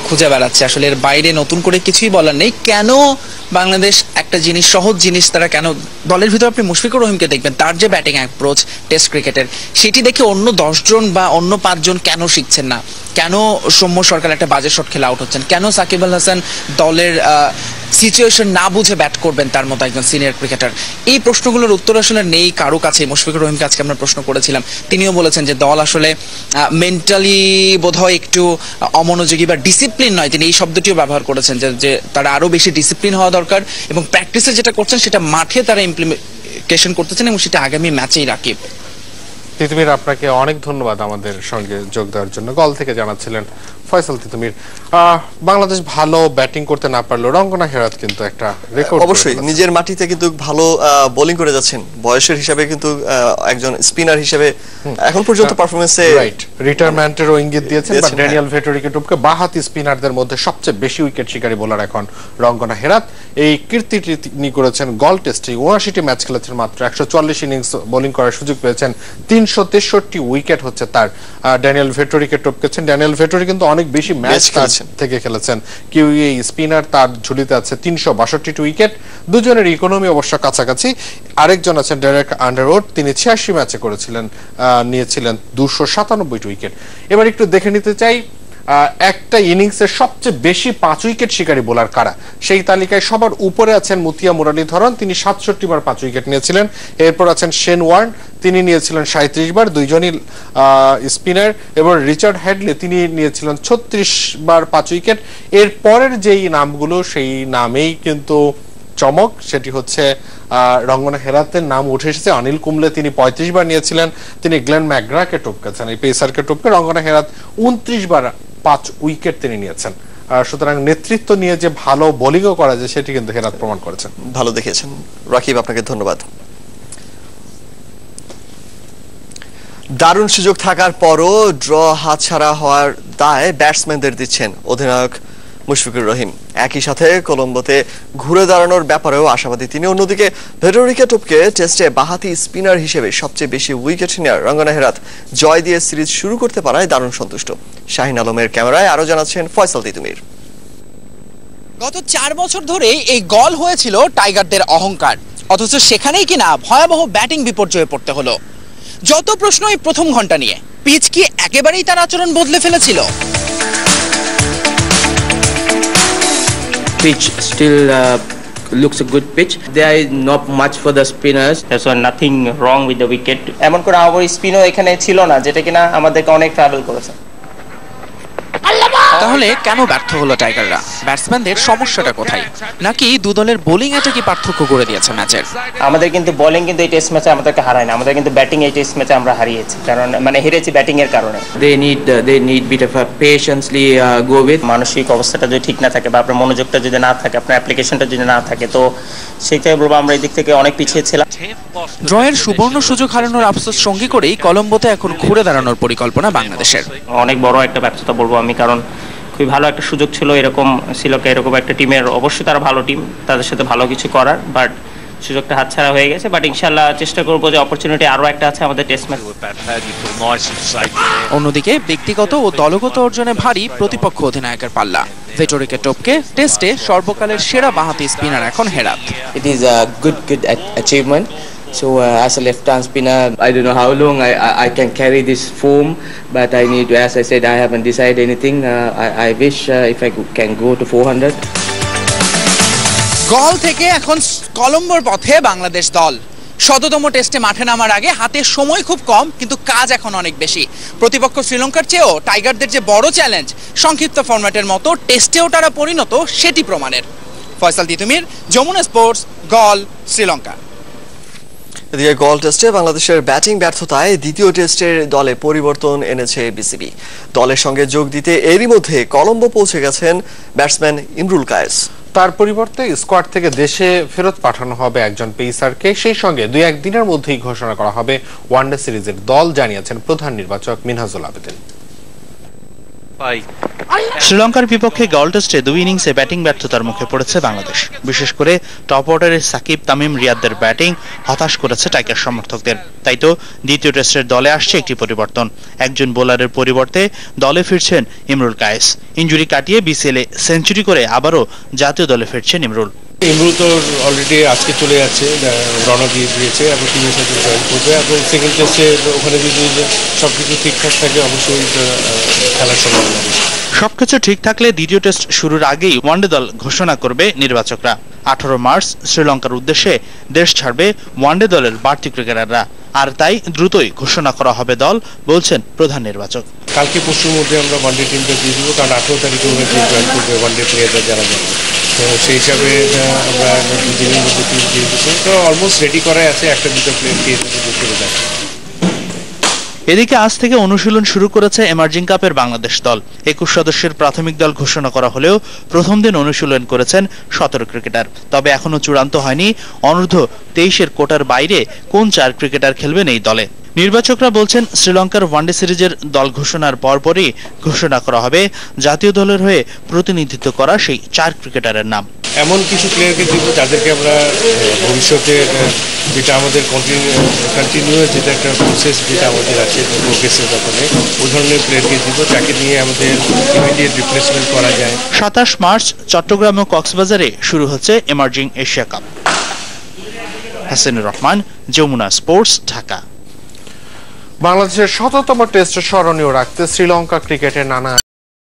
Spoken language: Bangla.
খুঁজে বেড়াচ্ছে, আসলে এর বাইরে নতুন করে কিছুই বলার নেই। কেন বাংলাদেশ একটা জিনিস, সহজ জিনিস, তারা কেন দলের ভিতরে আপনি মুশফিকুর রহিমকে দেখবেন, তার যে ব্যাটিং অ্যাপ্রোচ টেস্ট ক্রিকেটের, সেটি দেখে অন্য 10 জন বা অন্য 5 জন কেন শিখছেন না? কেন সৌম্য সরকার একটা বাজে শট খেলে আউট হচ্ছেন? কেন সাকিব আল হাসান দলের সিচুয়েশন না বুঝে ব্যাট করবেন তার মতো একজন সিনিয়র ক্রিকেটার? এই প্রশ্নগুলোর উত্তর আসলে নেই কারো কাছে। মুশফিকুর রহিমকে আজকে আমরা প্রশ্ন করেছিলাম, তিনিও বলেছেন যে দল আসলে মেন্টালি বোধহয় একটু অমনোযোগী বা ডিসিপ্লিন নয়, তিনি এই শব্দটিও ব্যবহার করেছেন যে তারা আরো বেশি ডিসিপ্লিন হওয়া দরকার এবং প্র্যাকটিসে যেটা করছেন সেটা মাঠে তারা ইমপ্লিমেন্টেশন করতেছেন এবং সেটা আগামী ম্যাচেই রাকিব। তিতুমির, আপনাকে অনেক ধন্যবাদ আমাদের সঙ্গে যোগ দেওয়ার জন্য। গল থেকে জানাচ্ছিলেন ফয়সাল তিতুমির। বাংলাদেশ ভালো ব্যাটিং করতে না পারলেও রঙ্গনা হেরাত কিন্তু একটা রেকর্ড, অবশ্যই নিজের মাটিতে কিন্তু ভালো বোলিং করে যাচ্ছেন। বয়সের হিসাবে কিন্তু একজন স্পিনার হিসেবে এখন পর্যন্ত পারফরম্যান্সে রিটায়ারমেন্টেরও ইঙ্গিত দিয়েছেন। বাট ড্যানিয়েল ভেটরিকে টপকে বাঁহাতি স্পিনারদের মধ্যে সবচেয়ে বেশি উইকেট শিকারী বোলার এখন রঙ্গনা হেরাত। এই কীর্তিটি তিনি করেছেন গল টেস্টে। 79টি ম্যাচ খেলেছেন, মাত্র 144 ইনিংস বোলিং করার সুযোগ পেয়েছেন। 363 উইকেট হচ্ছে তার। ড্যানিয়েল ভেটরিকে টপকেছেন। ড্যানিয়েল ভেটরি কিন্তু অনেক বেশি ম্যাচ থেকে খেলেছেন। কিউই স্পিনার, তার ঝুলিতে আছে 362 উইকেট। দুজনের ইকোনমি অবশ্য কাছাকাছি। আরেকজন আছেন ডেরেক আন্ডারউড, তিনি 86 ম্যাচে করেছিলেন, নিয়েছিলেন 297 উইকেট। এবার একটু দেখে নিতে চাই একটা ইনিংসের সবচেয়ে বেশি 5 উইকেট শিকারী বোলার কারা। সেই তালিকায় সবার উপরে আছেন মুতিয়া মুরালীধরন, তিনি 67 বার 5 উইকেট নিয়েছিলেন। এরপর আছেন শেন ওয়ার্ন, তিনি নিয়েছিলেন 37 বার, দুইজনই স্পিনার। এবং রিচার্ড হ্যাডলি, তিনি নিয়েছিলেন 36 বার 5 উইকেট। এর পরের যেই নামগুলো, সেই নামেই কিন্তু চমক, সেটি হচ্ছে রঙ্গনা হেরাতের নাম উঠে এসেছে। অনিল কুম্বলে, তিনি 35 বার নিয়েছিলেন, তিনি গ্লেন ম্যাকগ্রাকে টপকেছেন। এই পেসারকে টপকে রঙ্গনা হেরাত 29 বার 5 উইকেট তিনি নিয়েছেন। সুতরাং নেতৃত্ব নিয়ে যে ভালো বোলিংও করা যায় সেটি কিন্তু হেরাত প্রমাণ করেছেন। ভালো দেখিয়েছেন রাকিব, আপনাকে ধন্যবাদ। দারুণ সুযোগ থাকার পরও ড্র হাতছাড়া হওয়ার দায় ব্যাটসম্যানদের দিচ্ছেন অধিনায়ক মুশফিকুর রহিম। একই সাথে কলম্বোতে ঘুরে দাঁড়ানোর ব্যাপারেও আশাবাদী তিনি। অন্যদিকে ভেটরিকে টপকে টেস্টে বাঁহাতি স্পিনার হিসেবে সবচেয়ে বেশি উইকেট নেওয়া রঙ্গনা হেরাত জয় দিয়ে সিরিজ শুরু করতে পারায় দারুণ সন্তুষ্ট। শাহিন আলমের ক্যামেরায় আরো জানাচ্ছেন ফয়সাল তিতুমির। গত 4 বছর ধরে এই গল হয়েছিল টাইগারদের অহংকার, অথচ সেখানেই কিনা ভয়াবহ ব্যাটিং বিপর্যয়ে পড়তে হলো। যত প্রশ্ন এই প্রথম ঘন্টা নিয়ে, পিচ কি একেবারেই তার আচরণ বদলে ফেলেছিল? Pitch still looks a good pitch. There is not much for the spinners. There's nothing wrong with the wicket. এমন করে আবার স্পিনও এখানে ছিল না, যেটা কিনা আমাদেরকে অনেক ট্রাভেল করেছে। তাহলে কেন ব্যর্থ হলো টাইগাররা? ব্যাটসম্যানদের সমস্যাটা কোথায়? নাকি দু দলের বোলিং এটা কি পার্থক্য করে দিয়েছে ম্যাচের? আমাদের কিন্তু বোলিং কিন্তু এই টেস্ট ম্যাচে আমাদেরকে হারায় না, আমাদের কিন্তু ব্যাটিং এই টেস্ট ম্যাচে আমরা হারিয়েছি, কারণ মানে হেরেছি ব্যাটিং এর কারণে। They need bit of a patiently go with. মানসিক অবস্থাটা যদি ঠিক না থাকে বা আপনার মনোযোগটা যদি না থাকে, আপনার অ্যাপ্লিকেশনটা যদি না থাকে, তো সেইটাই বলবো আমরা এই দিক থেকে অনেক পিছিয়ে ছিলাম। ড্রয়ের সুবর্ণ সুযোগ হারানোর আফসোস সঙ্গী করেই কলম্বোতে এখন ঘুরে দাঁড়ানোর পরিকল্পনা বাংলাদেশের। অনেক বড় একটা ব্যর্থতা বলবো আমি, কারণ খুবই ভালো একটা সুযোগ ছিল এরকম শ্রীলঙ্কা এরকম একটা টিমের। অবশ্যই তারা ভালো টিম, তাদের সাথে ভালো কিছু করার, বাট সুযোগটা হাতছাড়া হয়ে গেছে। বাট ইনশাআল্লাহ চেষ্টা করবো যে অপরচুনিটি আরো একটা আছে আমাদের টেস্ট ম্যাচ। অন্যদিকে ব্যক্তিগত ও দলগত অর্জনে ভারী প্রতিপক্ষ অধিনায়কের পাল্লা। ভেটরিকে টপকে টেস্টে সর্বকালের সেরা বাঁহাতি স্পিনার এখন Herat. It is a good achievement. So as a left-hand spinner, I don't know how long I can carry this form, but I need to, as I said, I haven't decided anything. I wish if I can go to 400. গল থেকে এখন কলম্বোর পথে বাংলাদেশ দল। শততম টেস্টে মাঠে নামার আগে হাতে সময় খুব কম, কিন্তু কাজ এখন অনেক বেশি। প্রতিপক্ষ শ্রীলঙ্কার চেয়েও টাইগারদের যে বড় চ্যালেঞ্জ, সংক্ষিপ্ত ফরম্যাটের মতো টেস্টেও তারা পরিণত, সেটি প্রমাণের। ফয়সাল তিতুমির, যমুনা স্পোর্টস, গল, শ্রীলঙ্কা। এদিকে গল টেস্টে বাংলাদেশের ব্যাটিং ব্যর্থতায় দ্বিতীয় টেস্টের দলে পরিবর্তন এনেছে বিসিবি। দলের সঙ্গে যোগ দিতে এরই মধ্যে কলম্বো পৌঁছে গেছেন ব্যাটসম্যান ইমরুল কায়েস। তার পরিবর্তে স্কোয়াড থেকে দেশে ফেরত পাঠানো হবে একজন পেসারকে। সেই সঙ্গে 2-1 দিনের মধ্যেই ঘোষণা করা হবে ওয়ানডে সিরিজের দল, জানিয়েছেন প্রধান নির্বাচক মিনহাজুল আবেদিন। পাই। শ্রীলঙ্কার বিপক্ষে গল টেস্টে 2 ইনিংসে ব্যাটিং ব্যর্থতার মুখে পড়েছে বাংলাদেশ। বিশেষ করে টপ অর্ডারের সাকিব, তামিম, রিয়াদদের ব্যাটিং হতাশ করেছে টাইগার সমর্থকদের। তাই তো দ্বিতীয় টেস্টের দলে আসছে একটি পরিবর্তন। একজন বোলারের পরিবর্তে দলে ফিরছেন ইমরুল কায়েস। ইনজুরি কাটিয়ে বিসিএলে সেঞ্চুরি করে আবারও জাতীয় দলে ফিরছেন ইমরুল। ইমরুল তো অলরেডি আজকে চলে যাচ্ছে, রওনা দিয়ে দিয়েছে এবং টিমের সাথে জয়েন করবে এবং সেকেন্ড টেস্টে ওখানে যদি সবকিছু ঠিকঠাক থাকে অবশ্যই খেলার সম্ভাবনা। সবকিছু ঠিক থাকলে দ্বিতীয় টেস্ট শুরুর আগেই ওয়ানডে দল ঘোষণা করবে নির্বাচকরা। 18 মার্চ শ্রীলঙ্কার উদ্দেশ্যে দেশ ছাড়বে ওয়ানডে দলের বাড়তি ক্রিকেটাররা, আর তাই দ্রুতই ঘোষণা করা হবে দল, বলছেন প্রধান নির্বাচক। কালকে পরশুর মধ্যে আমরা ওয়ানডে টিমটা দিয়ে দিব, কারণ 18 তারিখে ওরা টিম জয়েন করবে ওয়ানডে প্লেয়াররা যারা যাবে। তো সেই হিসাবে আমরা 2 দিনের মধ্যে টিম দিয়ে দিব। তো অলমোস্ট রেডি করাই আছে, একটা দুটো প্লেয়ারকে করে দেয়। এদিকে আজ থেকে অনুশীলন শুরু করেছে এমার্জিং কাপের বাংলাদেশ দল। 21 সদস্যের প্রাথমিক দল ঘোষণা করা হলেও প্রথম দিন অনুশীলন করেছেন 17 ক্রিকেটার। তবে এখনো চূড়ান্ত হয়নি অনূর্ধ্ব 23-এর কোটার বাইরে কোন 4 ক্রিকেটার খেলবেন এই দলে। নির্বাচকরা বলছেন শ্রীলঙ্কার ওয়ানডে সিরিজের দল ঘোষণার পরপরই ঘোষণা করা হবে জাতীয় দলের হয়ে প্রতিনিধিত্ব করা সেই 4 ক্রিকেটারের নাম। এমন কিছু প্লেয়ারকে দিব যাদেরকে আমরা ভবিষ্যতে যেটা আমাদের কন্টিনিউ যেটা একটা প্রসেস যেটা আমাদের আছে প্রোগ্রেসের ব্যাপারে, ওই ধরনের প্লেয়ারকে দিব যাকে নিয়ে আমাদের ইমিডিয়েট রিপ্লেসমেন্ট করা যায়। 27 মার্চ চট্টগ্রাম ও কক্সবাজারে শুরু হচ্ছে emerging Asia cup. Hasanur Rahman, Jamuna sports, Dhaka. বাংলাদেশের ১৭তম টেস্ট স্মরণীয় রাখতে শ্রীলঙ্কা ক্রিকেটের নানা